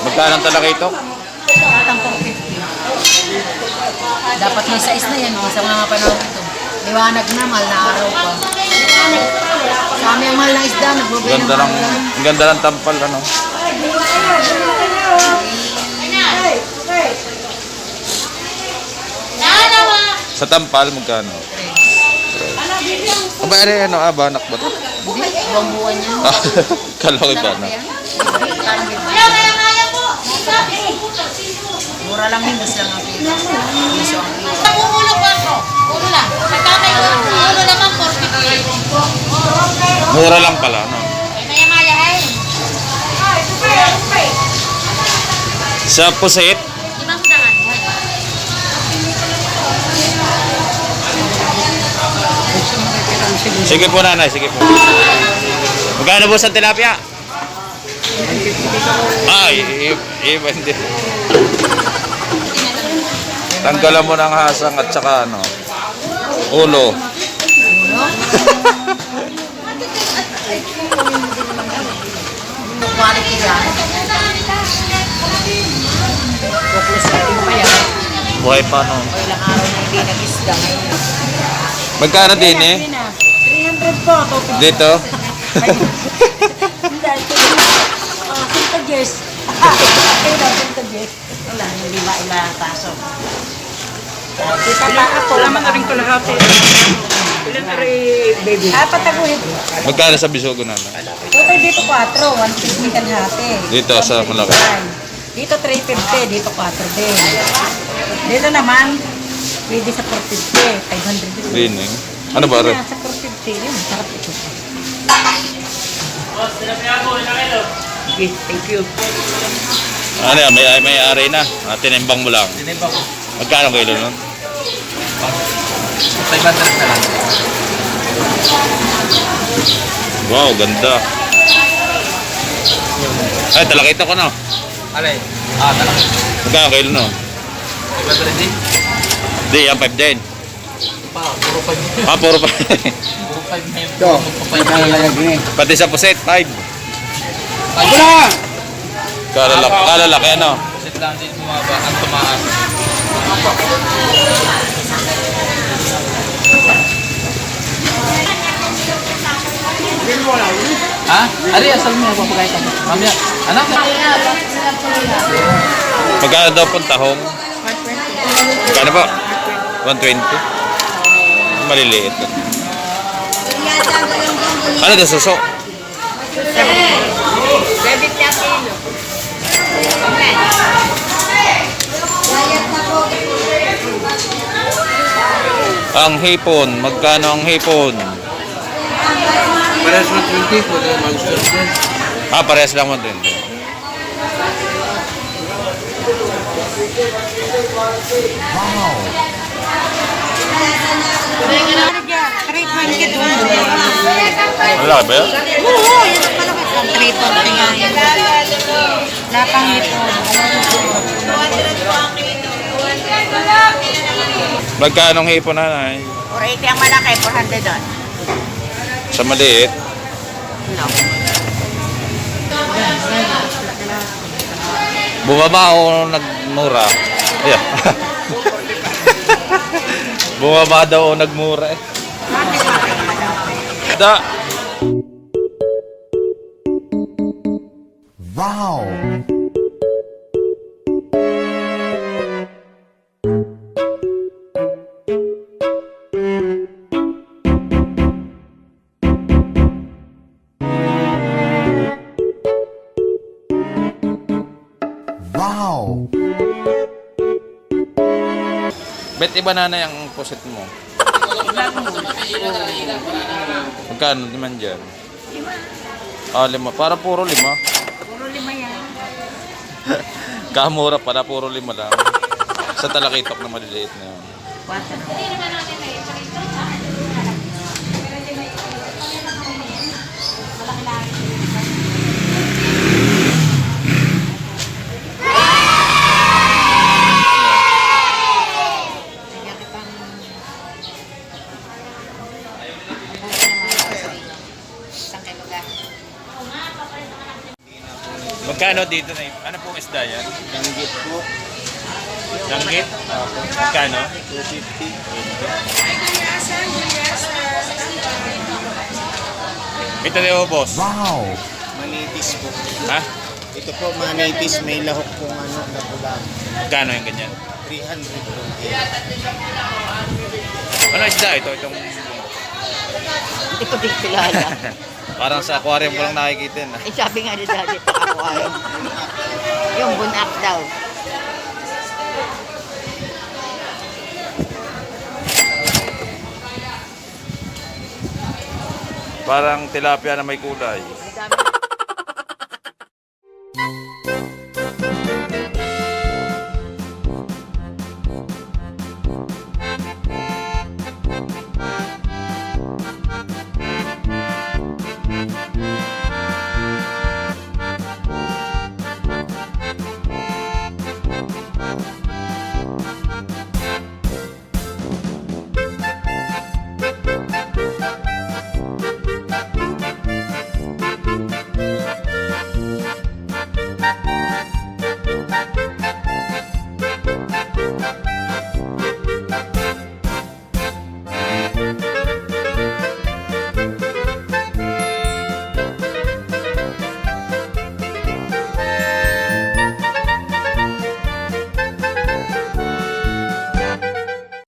Magkano talaga ito? Atang 450. Dapat may size na yan sa mga panahon ito. Liwanag na, mahal na araw pa. Sa amin ang mahal na isda, nagbubay ng mahal na. Ang ganda ng tampal, ano? Sa tampal, magkano? Aba, ano, banak ba ito? Hindi, buwan-buwan yan. Kala ko iba na. Parang mura lang yun, basta lang ang pila. Piso ang pila. Ulo po ako. Ulo lang. Pagkatay ko, ulo naman 450. Mura lang pala, no? Maya-maya ay. Sa pusit, Ibang daan. sige po nanay, sige po. Magkano po sa tilapia? Iba hindi. Tanggalan mo ng hasang at saka ano, ulo. Quality yan. Focus natin pa yan. Buhay pa, no? O ilang araw na hindi nag-isda ngayon. Magkano din eh? 300 po. Dito? Sintages. Sintages. Wala, hindi ba ilang pasok. Kita pa ako. Wala na rin kalahati. Ilan na rin, baby? Pataguhin. Magkano sa bisugo namin? Total dito 4, 150 kalahati. Dito sa malaki. Dito 350, dito 4 din. Dito naman, pwede sa 450, 500 din. Din eh. Ano ba rin? Sa 450, yun, sarap ito. Okay, thank you. Ano yan, may ari na. Tinimbang mo lang. Tinimbang ko. Magkano kilo nun? 500 na lang. Wow, ganda. Ay, talakita ko na. Alay? Talaga. Magkano kilo nun? 500 din? Di, yan 5 din. Puro 5. Puro pa. Puro 5 na yun. Pati sa puset, 5. Ako na! Kalalaki, ano? Pusit lang din bumaba. Ang tumaan. Ha? Ari, asal mo. Papagay ka. Mamaya. Anak? Magkano daw pong tahong? Magkano po? 120? Maliliit. Ano daw suso? 70 kilo. Ang hipon, magkano ang hipon? Parehas 120 ko na mag-store din. Parehas lang mo din. Malaki ba yun? Oo, yun ang malaki. Ang 320 nga yun. Lapang ito. Magkano ang hipon nanay? 480 ang malaki, 400 doon. Sa maliit? No. Bumaba o nagmura? Ayan. Bumaba daw o nagmura eh. Da. Wow! Wow! Bet iba nanay ang pusit mo? Magkano naman dyan? 5. 5. Para puro 5. Puro 5 yan. Kamura pala, puro 5 lang. Sa talakitok na maliliit na yun. 4. Magkano dito na ano pong isda yan? Langgit po. Langgit? Magkano? 250. Ito na yung boss. Manitis po. Ha? Ito po, manitis. May lahok pong ano, na pula. Magkano yung ganyan? 300 po. Ano isda ito? Itong Hindi ko din kilala. parang sa aquarium ko lang nakikita na. Eh, sabi nga ni Daddy, pakakuhayan. Yung bunak daw. Parang tilapia na may kulay. Ang dami